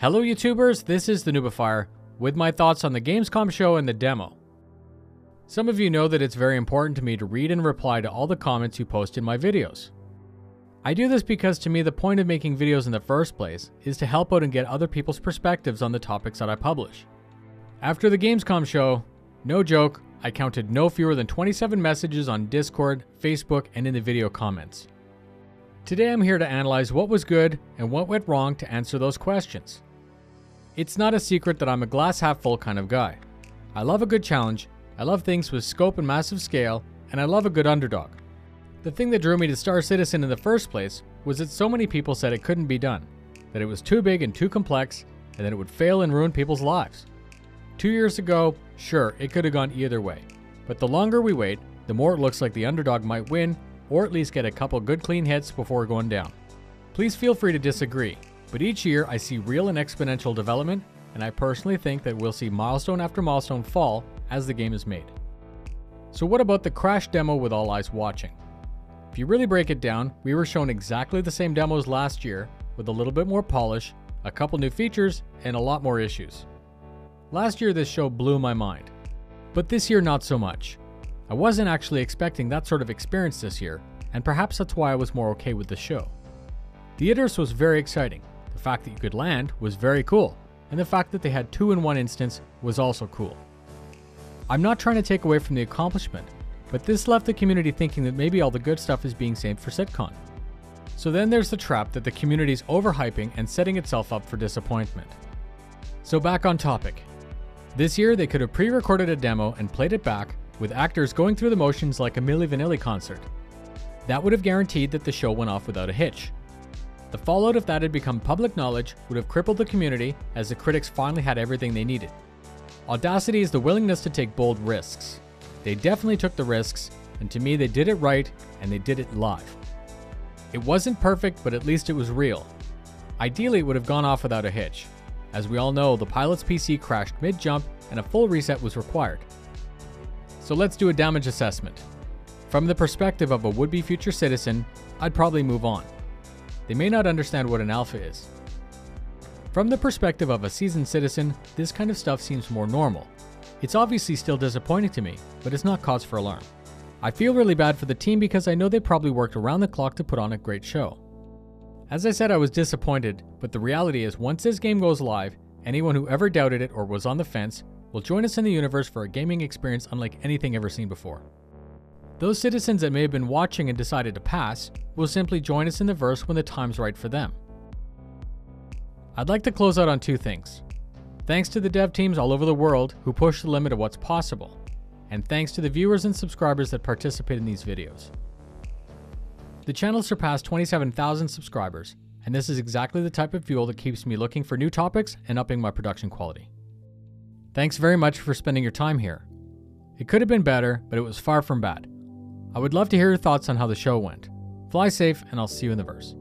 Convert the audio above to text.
Hello YouTubers, this is the Noobifier with my thoughts on the Gamescom show and the demo. Some of you know that it's very important to me to read and reply to all the comments you post in my videos. I do this because to me the point of making videos in the first place is to help out and get other people's perspectives on the topics that I publish. After the Gamescom show, no joke, I counted no fewer than 27 messages on Discord, Facebook, and in the video comments. Today I'm here to analyze what was good and what went wrong to answer those questions. It's not a secret that I'm a glass half full kind of guy. I love a good challenge, I love things with scope and massive scale, and I love a good underdog. The thing that drew me to Star Citizen in the first place was that so many people said it couldn't be done, that it was too big and too complex, and that it would fail and ruin people's lives. 2 years ago, sure, it could have gone either way, but the longer we wait, the more it looks like the underdog might win, or at least get a couple good clean hits before going down. Please feel free to disagree, but each year I see real and exponential development, and I personally think that we'll see milestone after milestone fall as the game is made. So what about the Crash demo with all eyes watching? If you really break it down, we were shown exactly the same demos last year with a little bit more polish, a couple new features, and a lot more issues. Last year this show blew my mind, but this year not so much. I wasn't actually expecting that sort of experience this year, and perhaps that's why I was more okay with the show. The Idris was very exciting, the fact that you could land was very cool, and the fact that they had 2-in-1 instance was also cool. I'm not trying to take away from the accomplishment, but this left the community thinking that maybe all the good stuff is being saved for CitCon. So then there's the trap that the community's overhyping and setting itself up for disappointment. So back on topic. This year they could have pre-recorded a demo and played it back with actors going through the motions like a Milli Vanilli concert. That would have guaranteed that the show went off without a hitch. The fallout if that had become public knowledge would have crippled the community as the critics finally had everything they needed. Audacity is the willingness to take bold risks. They definitely took the risks, and to me they did it right and they did it live. It wasn't perfect, but at least it was real. Ideally it would have gone off without a hitch. As we all know, the pilot's PC crashed mid-jump and a full reset was required. So let's do a damage assessment. From the perspective of a would-be future citizen, I'd probably move on. They may not understand what an alpha is. From the perspective of a seasoned citizen, this kind of stuff seems more normal. It's obviously still disappointing to me, but it's not cause for alarm. I feel really bad for the team because I know they probably worked around the clock to put on a great show. As I said, I was disappointed, but the reality is once this game goes live, anyone who ever doubted it or was on the fence will join us in the universe for a gaming experience unlike anything ever seen before. Those citizens that may have been watching and decided to pass will simply join us in the verse when the time's right for them. I'd like to close out on two things. Thanks to the dev teams all over the world who push the limit of what's possible, and thanks to the viewers and subscribers that participate in these videos. The channel surpassed 27,000 subscribers, and this is exactly the type of fuel that keeps me looking for new topics and upping my production quality. Thanks very much for spending your time here. It could have been better, but it was far from bad. I would love to hear your thoughts on how the show went. Fly safe, and I'll see you in the verse.